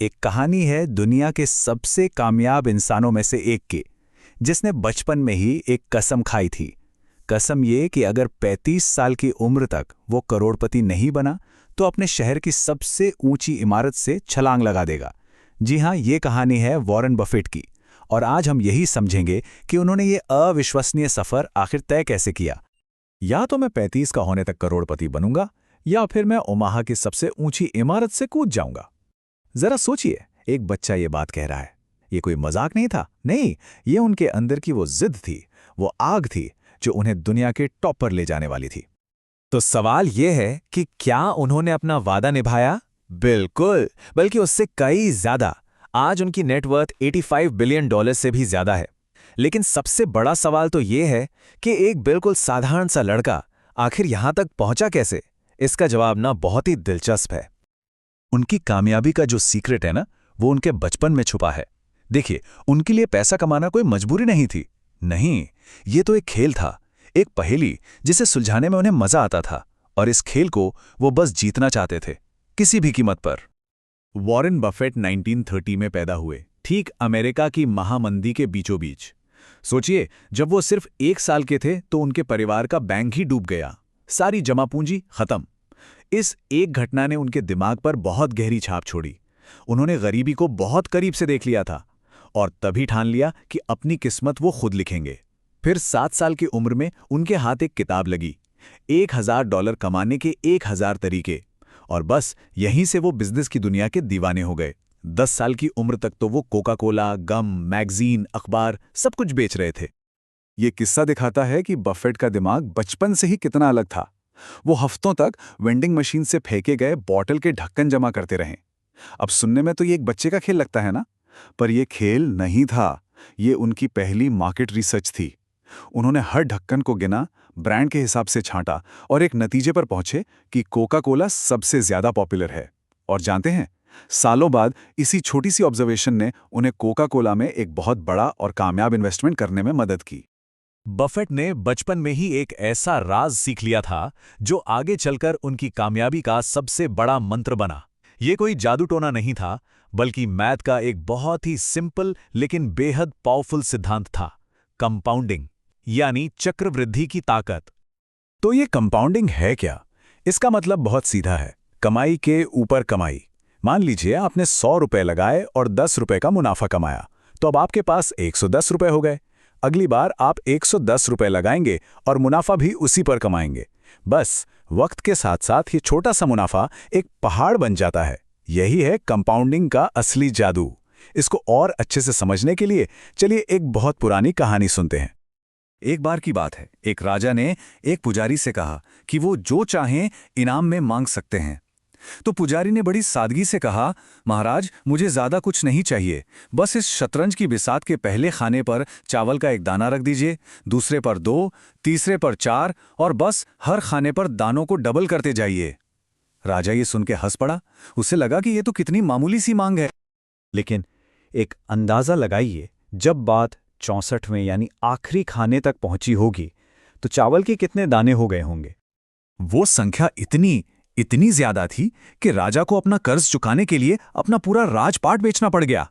एक कहानी है दुनिया के सबसे कामयाब इंसानों में से एक की, जिसने बचपन में ही एक कसम खाई थी। कसम ये कि अगर 35 साल की उम्र तक वो करोड़पति नहीं बना तो अपने शहर की सबसे ऊंची इमारत से छलांग लगा देगा। जी हाँ, ये कहानी है वॉरेन बफेट की, और आज हम यही समझेंगे कि उन्होंने ये अविश्वसनीय सफर आखिर तय कैसे किया। या तो मैं 35 का होने तक करोड़पति बनूंगा, या फिर मैं ओमाहा की सबसे ऊंची इमारत से कूद जाऊंगा। जरा सोचिए, एक बच्चा ये बात कह रहा है। ये कोई मजाक नहीं था, नहीं, ये उनके अंदर की वो जिद थी, वो आग थी जो उन्हें दुनिया के टॉप पर ले जाने वाली थी। तो सवाल यह है कि क्या उन्होंने अपना वादा निभाया? बिल्कुल, बल्कि उससे कई ज्यादा। आज उनकी नेटवर्थ $85 बिलियन से भी ज्यादा है। लेकिन सबसे बड़ा सवाल तो यह है कि एक बिल्कुल साधारण सा लड़का आखिर यहां तक पहुंचा कैसे? इसका जवाब ना बहुत ही दिलचस्प है। उनकी कामयाबी का जो सीक्रेट है ना, वो उनके बचपन में छुपा है। देखिए, उनके लिए पैसा कमाना कोई मजबूरी नहीं थी। नहीं, ये तो एक खेल था, एक पहेली जिसे सुलझाने में उन्हें मजा आता था, और इस खेल को वो बस जीतना चाहते थे, किसी भी कीमत पर। वॉरेन बफेट 1930 में पैदा हुए, ठीक अमेरिका की महामंदी के बीचों बीच। सोचिए, जब वो सिर्फ 1 साल के थे तो उनके परिवार का बैंक ही डूब गया, सारी जमा पूंजी खत्म। इस एक घटना ने उनके दिमाग पर बहुत गहरी छाप छोड़ी। उन्होंने गरीबी को बहुत करीब से देख लिया था, और तभी ठान लिया कि अपनी किस्मत वो खुद लिखेंगे। फिर 7 साल की उम्र में उनके हाथ एक किताब लगी, $1000 कमाने के 1000 तरीके, और बस यहीं से वो बिजनेस की दुनिया के दीवाने हो गए। 10 साल की उम्र तक तो वो कोका कोला, गम, मैगजीन, अखबार सब कुछ बेच रहे थे। ये किस्सा दिखाता है कि बफेट का दिमाग बचपन से ही कितना अलग था। वो हफ्तों तक वेंडिंग मशीन से फेंके गए बॉटल के ढक्कन जमा करते रहे। अब सुनने में तो ये एक बच्चे का खेल लगता है ना, पर यह खेल नहीं था, ये उनकी पहली मार्केट रिसर्च थी। उन्होंने हर ढक्कन को गिना, ब्रांड के हिसाब से छांटा, और एक नतीजे पर पहुंचे कि कोका कोला सबसे ज्यादा पॉपुलर है। और जानते हैं, सालों बाद इसी छोटी सी ऑब्जर्वेशन ने उन्हें कोका कोला में एक बहुत बड़ा और कामयाब इन्वेस्टमेंट करने में मदद की। बफेट ने बचपन में ही एक ऐसा राज सीख लिया था जो आगे चलकर उनकी कामयाबी का सबसे बड़ा मंत्र बना। ये कोई जादू टोना नहीं था, बल्कि मैथ का एक बहुत ही सिंपल लेकिन बेहद पावरफुल सिद्धांत था, कंपाउंडिंग, यानी चक्रवृद्धि की ताकत। तो ये कंपाउंडिंग है क्या? इसका मतलब बहुत सीधा है, कमाई के ऊपर कमाई। मान लीजिए आपने 100 रुपए लगाए और 10 रुपए का मुनाफा कमाया, तो अब आपके पास 110 रुपए हो गए। अगली बार आप 110 रुपए लगाएंगे और मुनाफा भी उसी पर कमाएंगे। बस वक्त के साथ साथ ये छोटा सा मुनाफा एक पहाड़ बन जाता है। यही है कंपाउंडिंग का असली जादू। इसको और अच्छे से समझने के लिए चलिए एक बहुत पुरानी कहानी सुनते हैं। एक बार की बात है, एक राजा ने एक पुजारी से कहा कि वो जो चाहें इनाम में मांग सकते हैं। तो पुजारी ने बड़ी सादगी से कहा, महाराज, मुझे ज्यादा कुछ नहीं चाहिए, बस इस शतरंज की बिसात के पहले खाने पर चावल का एक दाना रख दीजिए, दूसरे पर 2, तीसरे पर 4, और बस हर खाने पर दानों को डबल करते जाइए। राजा ये सुन के हंस पड़ा। उसे लगा कि ये तो कितनी मामूली सी मांग है। लेकिन एक अंदाजा लगाइए, जब बात 64वें यानी आखिरी खाने तक पहुंची होगी तो चावल के कितने दाने हो गए होंगे? वो संख्या इतनी ज्यादा थी कि राजा को अपना कर्ज चुकाने के लिए अपना पूरा राजपाट बेचना पड़ गया।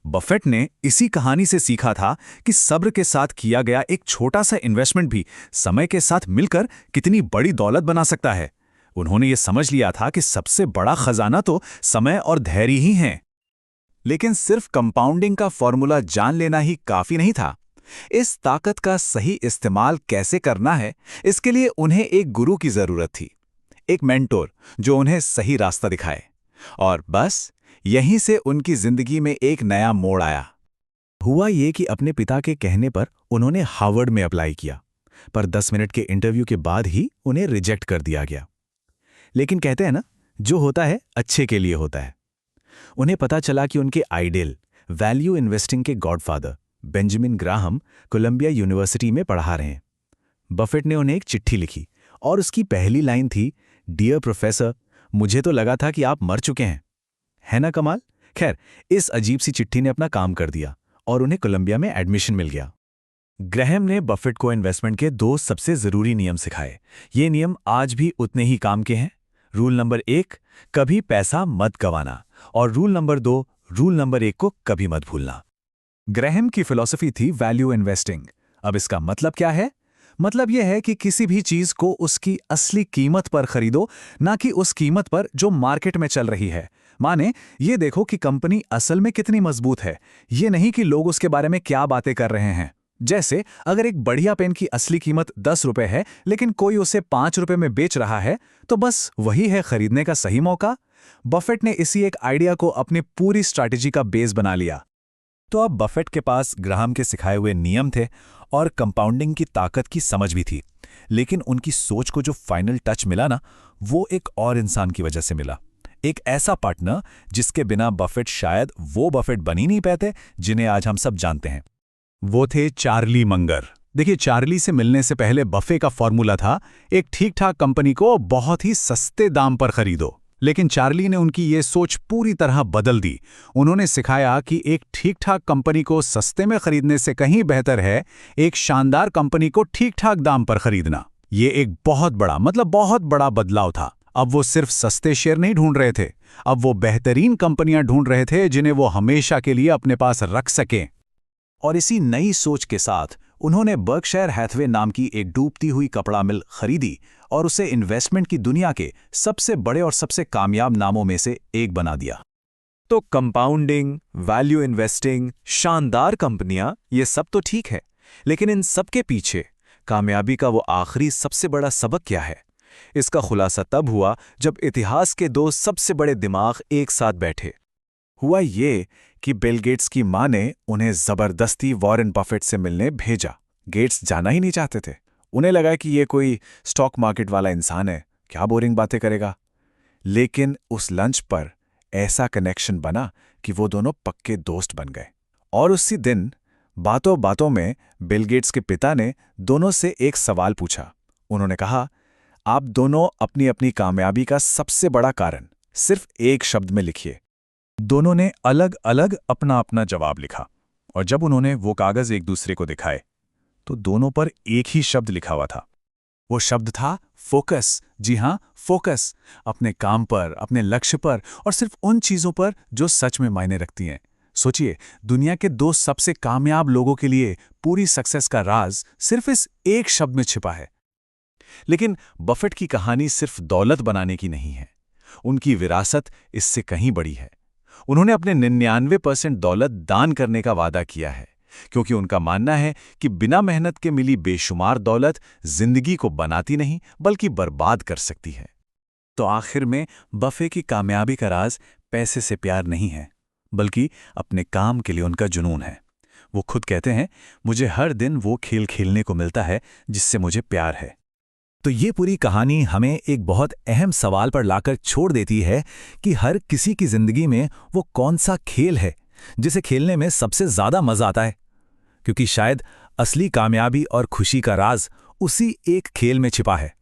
बफेट ने इसी कहानी से सीखा था कि सब्र के साथ किया गया एक छोटा सा इन्वेस्टमेंट भी समय के साथ मिलकर कितनी बड़ी दौलत बना सकता है। उन्होंने ये समझ लिया था कि सबसे बड़ा खजाना तो समय और धैर्य ही है। लेकिन सिर्फ कंपाउंडिंग का फॉर्मूला जान लेना ही काफी नहीं था। इस ताकत का सही इस्तेमाल कैसे करना है, इसके लिए उन्हें एक गुरु की जरूरत थी, एक मेंटोर जो उन्हें सही रास्ता दिखाए। और बस यहीं से उनकी जिंदगी में एक नया मोड़ आया। हुआ ये कि अपने पिता के कहने पर उन्होंने हार्वर्ड में अप्लाई किया, पर 10 मिनट के इंटरव्यू के बाद ही उन्हें रिजेक्ट कर दिया गया। लेकिन कहते हैं ना, जो होता है अच्छे के लिए होता है। उन्हें पता चला कि उनके आइडियल, वैल्यू इन्वेस्टिंग के godfather Benjamin Graham Columbia University में पढ़ा रहे हैं। बफेट ने उन्हें एक चिट्ठी लिखी, और उसकी पहली लाइन थी, डियर प्रोफेसर, मुझे तो लगा था कि आप मर चुके हैं। है ना कमाल? खैर, इस अजीब सी चिट्ठी ने अपना काम कर दिया और उन्हें कोलंबिया में एडमिशन मिल गया। ग्राहम ने बफेट को इन्वेस्टमेंट के 2 सबसे जरूरी नियम सिखाए। ये नियम आज भी उतने ही काम के हैं। रूल नंबर 1, कभी पैसा मत गंवाना, और रूल नंबर 2, रूल नंबर 1 को कभी मत भूलना। ग्रैहम की फिलॉसफी थी वैल्यू इन्वेस्टिंग। अब इसका मतलब क्या है? मतलब यह है कि किसी भी चीज को उसकी असली कीमत पर खरीदो, ना कि उस कीमत पर जो मार्केट में चल रही है। माने ये देखो कि कंपनी असल में कितनी मजबूत है, ये नहीं कि लोग उसके बारे में क्या बातें कर रहे हैं। जैसे अगर एक बढ़िया पेन की असली कीमत 10 रुपए है, लेकिन कोई उसे 5 रुपए में बेच रहा है, तो बस वही है खरीदने का सही मौका। बफेट ने इसी एक आइडिया को अपनी पूरी स्ट्रैटेजी का बेस बना लिया। तो अब बफेट के पास ग्राहम के सिखाए हुए नियम थे और कंपाउंडिंग की ताकत की समझ भी थी, लेकिन उनकी सोच को जो फाइनल टच मिला ना, वो एक और इंसान की वजह से मिला। एक ऐसा पार्टनर जिसके बिना बफेट शायद वो बफेट बन ही नहीं पाते जिन्हें आज हम सब जानते हैं। वो थे चार्ली मंगर। देखिए, चार्ली से मिलने से पहले बफे का फॉर्मूला था एक ठीक-ठाक कंपनी को बहुत ही सस्ते दाम पर खरीदो। लेकिन चार्ली ने उनकी ये सोच पूरी तरह बदल दी। उन्होंने सिखाया कि एक ठीक-ठाक कंपनी को सस्ते में खरीदने से कहीं बेहतर है एक शानदार कंपनी को ठीक-ठाक दाम पर खरीदना। ये एक बहुत बड़ा बदलाव था। अब वो सिर्फ सस्ते शेयर नहीं ढूंढ रहे थे, अब वो बेहतरीन कंपनियां ढूंढ रहे थे जिन्हें वो हमेशा के लिए अपने पास रख सकें। और इसी नई सोच के साथ उन्होंने बर्कशायर हैथवे नाम की एक डूबती हुई कपड़ा मिल खरीदी और उसे इन्वेस्टमेंट की दुनिया के सबसे बड़े और सबसे कामयाब नामों में से एक बना दिया। तो कंपाउंडिंग, वैल्यू इन्वेस्टिंग, शानदार कंपनियां, ये सब तो ठीक है, लेकिन इन सब के पीछे कामयाबी का वो आखिरी सबसे बड़ा सबक क्या है? इसका खुलासा तब हुआ जब इतिहास के दो सबसे बड़े दिमाग एक साथ बैठे। हुआ ये कि बिल गेट्स की मां ने उन्हें जबरदस्ती वॉरेन बफेट से मिलने भेजा। गेट्स जाना ही नहीं चाहते थे। उन्हें लगा कि ये कोई स्टॉक मार्केट वाला इंसान है, क्या बोरिंग बातें करेगा। लेकिन उस लंच पर ऐसा कनेक्शन बना कि वो दोनों पक्के दोस्त बन गए। और उसी दिन बातों बातों में बिल गेट्स के पिता ने दोनों से एक सवाल पूछा। उन्होंने कहा, आप दोनों अपनी अपनी कामयाबी का सबसे बड़ा कारण सिर्फ एक शब्द में लिखिए। दोनों ने अलग अलग अपना अपना जवाब लिखा, और जब उन्होंने वो कागज एक दूसरे को दिखाए तो दोनों पर एक ही शब्द लिखा हुआ था। वो शब्द था फोकस। जी हां, फोकस। अपने काम पर, अपने लक्ष्य पर, और सिर्फ उन चीजों पर जो सच में मायने रखती हैं। सोचिए, दुनिया के दो सबसे कामयाब लोगों के लिए पूरी सक्सेस का राज सिर्फ इस एक शब्द में छिपा है। लेकिन बफेट की कहानी सिर्फ दौलत बनाने की नहीं है। उनकी विरासत इससे कहीं बड़ी है। उन्होंने अपने 99% दौलत दान करने का वादा किया है, क्योंकि उनका मानना है कि बिना मेहनत के मिली बेशुमार दौलत जिंदगी को बनाती नहीं बल्कि बर्बाद कर सकती है। तो आखिर में बफे की कामयाबी का राज पैसे से प्यार नहीं है, बल्कि अपने काम के लिए उनका जुनून है। वो खुद कहते हैं, मुझे हर दिन वो खेल खेलने को मिलता है जिससे मुझे प्यार है। तो ये पूरी कहानी हमें एक बहुत अहम सवाल पर लाकर छोड़ देती है कि हर किसी की जिंदगी में वो कौन सा खेल है जिसे खेलने में सबसे ज्यादा मजा आता है, क्योंकि शायद असली कामयाबी और खुशी का राज उसी एक खेल में छिपा है।